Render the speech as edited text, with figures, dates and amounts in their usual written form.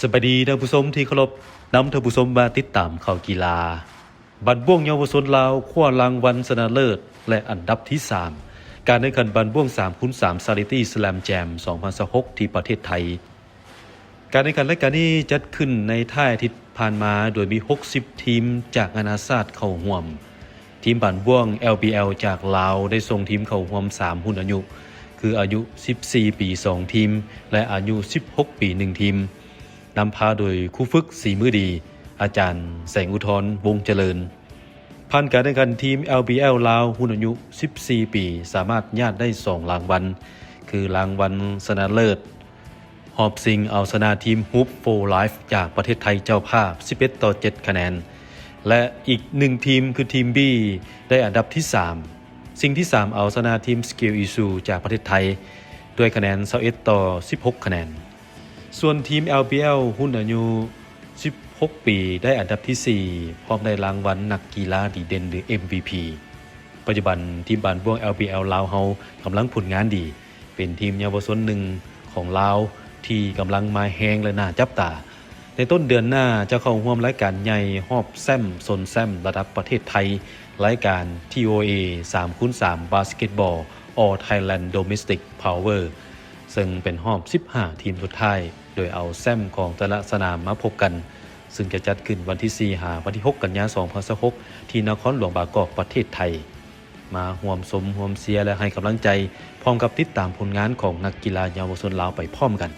สวัสดีท่านผู้ชมที่เคารพนำท่านผู้ชมมาติดตามข่าวกีฬาบันบ่วงเยาวชนลาวคว้ารางวัลชนะเลิศและอันดับที่ 3การแข่งขันบันบ่วง 3x3 Charity Slam Jam 2026ที่ประเทศไทยการแข่งขันรายการนี้จัดขึ้นในท่ายอาทิตย์ผ่านมาโดยมี60ทีมจากนานาชาติเข้าร่วมทีมบันบ่วง LBL จากลาวได้ส่งทีมเข้าร่วม3รุ่นอายุคืออายุ14ปี2ทีมและอายุ16ปี1ทีมนำพาโดยครูฝึกสีมือดีอาจารย์แสงอุทธรวงเจริญผ่านการแข่งขันทีม LBL ลาวรุ่นอายุ14ปีสามารถญาติได้2รางวัลคือรางวัลชนะเลิศหอบซิงเอาชนะทีม Hoop for Life จากประเทศไทยเจ้าภาพ11-7คะแนนและอีก1ทีมคือทีม B ได้อันดับที่3สิ่งที่3เอาชนะทีม Skill Issue จากประเทศไทยด้วยคะแนน21-16คะแนนส่วนทีม LBL รุ่นอายุ16ปีได้อันดับที่4พร้อมได้รางวัลนักกีฬาดีเด่นหรือ MVP ปัจจุบันทีมบ้านบ่วง LBL ลาวเฮากำลังผลงานดีเป็นทีมเยาวชนหนึ่งของลาวที่กำลังมาแฮงและน่าจับตาในต้นเดือนหน้าจะเข้าร่วมรายการใหญ่ฮอบแซมโซนแซมระดับประเทศไทยรายการ TOA 3x3 Basketball All Thailand Domestic Power ซึ่งเป็นรอบ15ทีมสุดท้ายโดยเอาแซมของแต่ละสนามมาพบกันซึ่งจะจัดขึ้นวันที่4 วันที่ 6 กันยายน 2026ที่นครหลวงบางกอกประเทศไทยมาร่วมสมร่วมเชียร์และให้กำลังใจพร้อมกับติดตามผลงานของนักกีฬาเยาวชนลาวไปพร้อมกัน